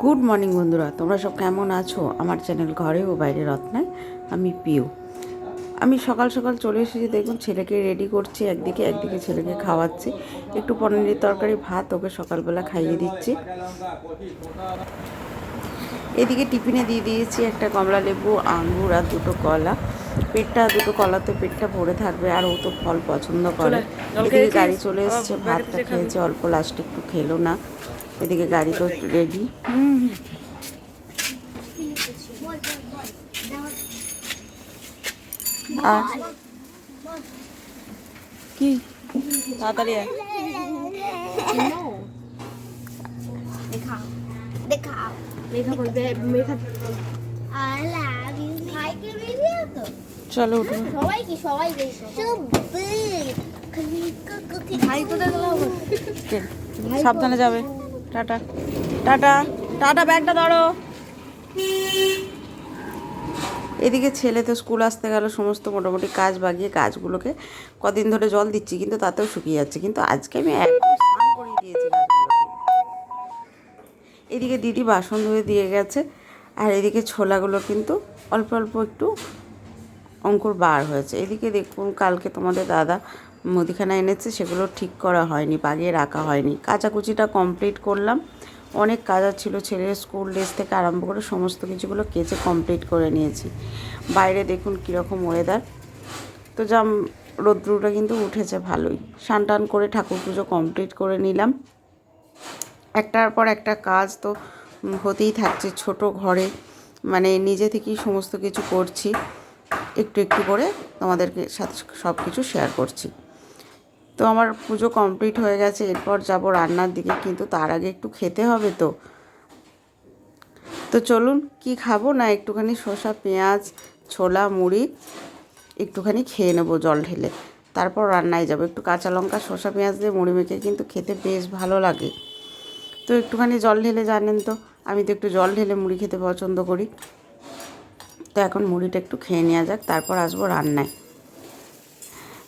Good morning বন্ধুরা, তোমরা সব কেমন আছো? আমার চ্যানেল ঘরে ও বাইরে রত্নায় আমি পিউ। আমি সকাল সকাল চলে এসেছি, দেখুন ছেলেকে রেডি করছি, একদিকে একদিকে ছেলেকে খাওয়াচ্ছি। একটু পনিরের তরকারি ভাত ওকে সকালবেলা খাইয়ে দিচ্ছি। এদিকে টিফিনে দিয়ে দিয়েছি একটা কমলা লেবু, আঙ্গুর আর দুটো কলা। দুটো কলাতে পেটটা ভরে থাকবে, আর ও তো ফল পছন্দ করে। এদিকে গাড়ি চলে এসছে, ভাতটা খেয়েছে অল্প, লাস্টে একটু খেলো না। এদিকে গাড়ি তো রেডি। আর কি তাড়াতাড়ি দেখা দেখা মেঘা বলবে মেঘা I love you ভাইকে মিলিয়ে তো চলো উঠো। সবাই ভাই কোথায় গেল? সাবধানে যাবে। টাটা টাটা টাটা, ব্যাগটা ধরো। এদিকে ছেলে তো স্কুল আসতে গেল, সমস্ত মোটামুটি কাজ বাগিয়ে গাছগুলোকে কদিন ধরে জল দিচ্ছি, কিন্তু তাতেও শুকিয়ে যাচ্ছে। কিন্তু আজকে আমি একদম স্নান করিয়ে দিয়েছি গাছগুলোকে। এদিকে দিদি বাসন ধুয়ে দিয়ে গেছে, আর এদিকে ছোলাগুলো কিন্তু অল্প অল্প একটু অঙ্কুর বার হয়েছে। এদিকে দেখুন, কালকে তোমাদের দাদা মুদিখানা এনেছে, সেগুলো ঠিক করা হয়নি, বাগিয়ে রাখা হয়নি। কাচাকুচিটা কমপ্লিট করলাম, অনেক কাজ ছিল। ছেলের স্কুল ড্রেস থেকে আরম্ভ করে সমস্ত কিছুগুলো কেচে কমপ্লিট করে নিয়েছি। বাইরে দেখুন কীরকম ওয়েদার, তো রৌদ্রটা কিন্তু উঠেছে ভালোই। স্নান টান করে ঠাকুর পুজো কমপ্লিট করে নিলাম। একটার পর একটা কাজ তো হতেই থাকছে ছোট ঘরে, মানে নিজে থেকেই সমস্ত কিছু করছি, একটু একটু করে তোমাদেরকে সাথে সব কিছু শেয়ার করছি। তো আমার পুজো কমপ্লিট হয়ে গেছে, এরপর যাব রান্নার দিকে, কিন্তু তার আগে একটু খেতে হবে। তো চলুন, কি খাবো না একটুখানি শসা, পেঁয়াজ, ছোলা, মুড়ি একটুখানি খেয়ে নেবো জল ঢেলে, তারপর রান্নায় যাব। একটু কাঁচা লঙ্কা, শসা, পেঁয়াজ দিয়ে মুড়ি মেখে কিন্তু খেতে বেশ ভালো লাগে। তো একটুখানি জল ঢেলে, জানেন তো আমি তো একটু জল ঢেলে মুড়ি খেতে পছন্দ করি। তো এখন মুড়িটা একটু খেয়ে নেওয়া যাক, তারপর আসবো রান্নায়।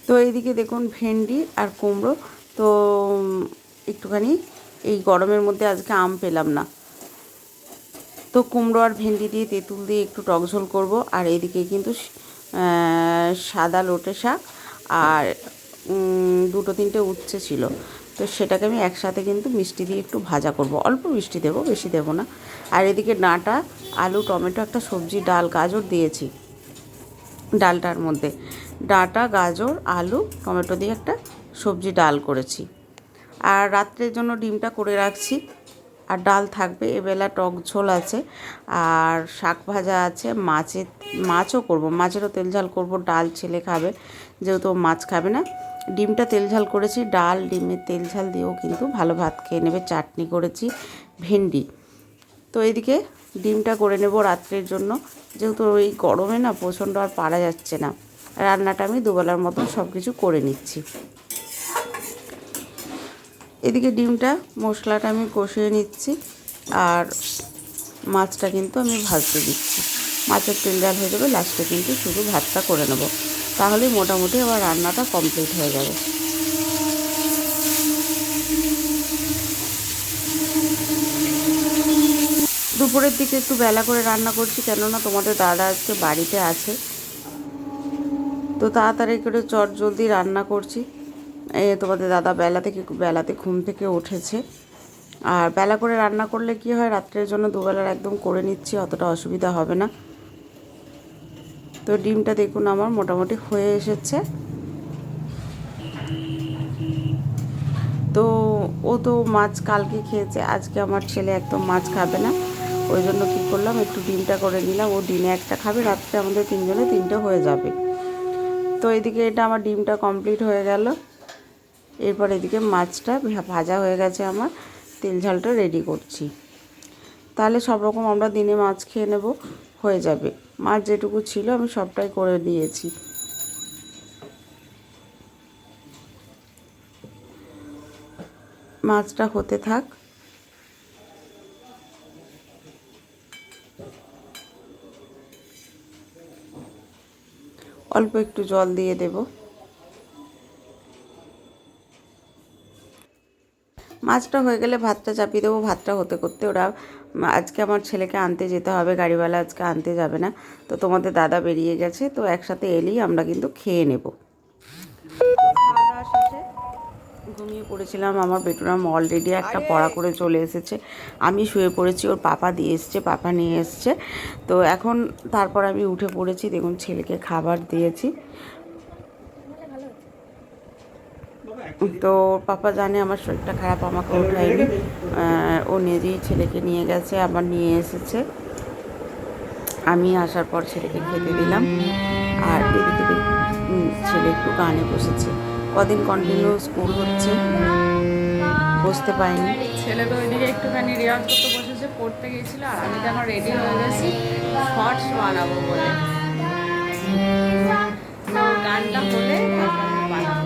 তো এইদিকে দেখুন ভেন্ডি আর কুমড়ো, তো একটুখানি এই গরমের মধ্যে আজকে আম পেলাম না, তো কুমড়ো আর ভেন্ডি দিয়ে তেঁতুল দিয়ে একটু টক ঝোল করবো। আর এইদিকে কিন্তু সাদা লোটে শাক আর দুটো তিনটে উচ্ছে ছিল, তো সেটাকে আমি একসাথে কিন্তু মিষ্টি দিয়ে একটু ভাজা করব। অল্প মিষ্টি দেবো, বেশি দেবো না। আর এদিকে ডাঁটা, আলু, টমেটো, একটা সবজি ডাল, গাজর দিয়েছি ডালটার মধ্যে। ডাঁটা, গাজর, আলু, টমেটো দিয়ে একটা সবজি ডাল করেছি। আর রাত্রের জন্য ডিমটা করে রাখছি, আর ডাল থাকবে। এবেলা টক ঝোল আছে, আর শাক ভাজা আছে, মাছও করব, মাছেরও তেল ঝাল করব। ডাল ছেলে খাবে, যেহেতু মাছ খাবে না। ডিমটা তেল ঝাল করেছি, ডাল ডিমের তেল ঝাল দিয়েও কিন্তু ভালো ভাত খেয়ে নেবে। চাটনি করেছি, ভেন্ডি। তো এদিকে ডিমটা করে নেব রাত্রের জন্য, যেহেতু এই গরমে না প্রচণ্ড আর পারা যাচ্ছে না। রান্নাটা আমি দুবেলার মতন সব কিছু করে নিচ্ছি। এদিকে ডিমটা মশলাটা আমি কষিয়ে নিচ্ছি, আর মাছটা কিন্তু আমি ভাজতে দিচ্ছি। মাছের তেল ঝাল হয়ে যাবে, লাস্টে কিন্তু শুধু ভাতটা করে নেব, তাহলেই মোটামুটি আবার রান্নাটা কমপ্লিট হয়ে যাবে। দুপুরের দিকে একটু বেলা করে রান্না করছি, কেননা তোমাদের দাদা আজকে বাড়িতে আছে, তো তাড়াতাড়ি করে চট জলদি রান্না করছি। তোমাদের দাদা বেলাতে ঘুম থেকে উঠেছে। আর বেলা করে রান্না করলে কি হয়, রাত্রের জন্য দুবেলার একদম করে নিচ্ছি, অতটা অসুবিধা হবে না। তো ডিমটা দেখুন আমার মোটামুটি হয়ে এসেছে। তো ও তো মাছ কালকে খেয়েছে, আজকে আমার ছেলে একদম মাছ খাবে না, ওই জন্য কী করলাম, একটু ডিমটা করে নিলাম। ও দিনে একটা খাবে, রাত্রে আমাদের তিনজনে তিনটে হয়ে যাবে। তো এদিকে এটা আমার ডিমটা কমপ্লিট হয়ে গেল। এরপর এদিকে মাছটা ভাজা হয়ে গেছে আমার, তেল ঝালটা রেডি করছি। তাহলে সব রকম আমরা দিনে মাছ খেয়ে নেব, হয়ে যাবে। মাছ যেটুকু ছিল আমি সবটাই করে দিয়েছি। মাছটা হতে থাক। অল্প একটু জল দিয়ে দেব। মাছটা হয়ে গেলে ভাতটা চাপিয়ে দেবো। ভাতটা হতে করতে ওরা আজকে আমার ছেলেকে আনতে যেতে হবে, গাড়িওয়ালা আজকে আনতে যাবে না, তো তোমাদের দাদা বেরিয়ে গেছে, তো একসাথে এলেই আমরা কিন্তু খেয়ে নেব। খাওয়া দাওয়া শেষে ঘুমিয়ে পড়েছিলাম। আমার বেটুরাম অলরেডি একটা পড়া করে চলে এসেছে, আমি শুয়ে পড়েছি, ওর পাপা দিয়ে এসছে, পাপা নিয়ে এসছে। তো এখন তারপর আমি উঠে পড়েছি, দেখুন ছেলেকে খাবার দিয়েছি। তো পাপা জানে আমার শরীরটা খারাপ, আমাকে ওঠায়নি, ও নিজেই ছেলেকে নিয়ে গেছে, আবার নিয়ে এসেছে। আমি আসার পর ছেলেকে খেতে দিলাম। আর এদিকে ছেলে একটু গানে বসেছে, কদিন কন্টিনিউ স্কুল হচ্ছে, বসতে পাইনি। ছেলে তো ওইদিকে একটুখানি রেওয়াজ করতে বসেছে, পড়তে গিয়েছিল, আর আমি তো আমার রেডি হয়ে গেছি শর্টস বানাবো বলে। তো গানটা হলে তারপর আমি বানাবো।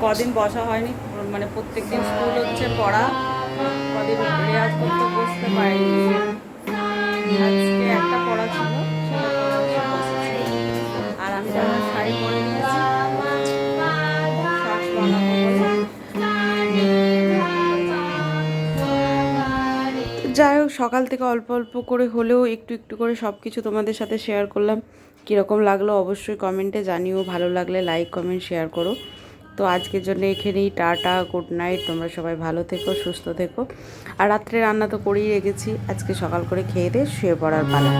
কদিন বসা হয়নি, মানে প্রত্যেকদিন স্কুল হচ্ছে, পড়া, কদিন রেওয়াজ করতে বসতে পারিনি। আজকে একটা পড়া ছিল, সেটা পড়া এসে বসেছি। আর আমি যেমন শাড়ি পরে নিয়েছি শর্টস বানাবো বলে। যাই হোক, সকাল থেকে অল্প অল্প করে হলেও একটু একটু করে সব কিছু তোমাদের সাথে শেয়ার করলাম। কীরকম লাগলো অবশ্যই কমেন্টে জানিও, ভালো লাগলে লাইক কমেন্ট শেয়ার করো। তো আজকের জন্য এখানেই টাটা, গুড নাইট, তোমরা সবাই ভালো থেকো, সুস্থ থেকো। আর রাত্রে রান্না তো করেই রেখেছি, আজকে সকাল করে খেয়ে দিয়ে শুয়ে পড়ার পালা।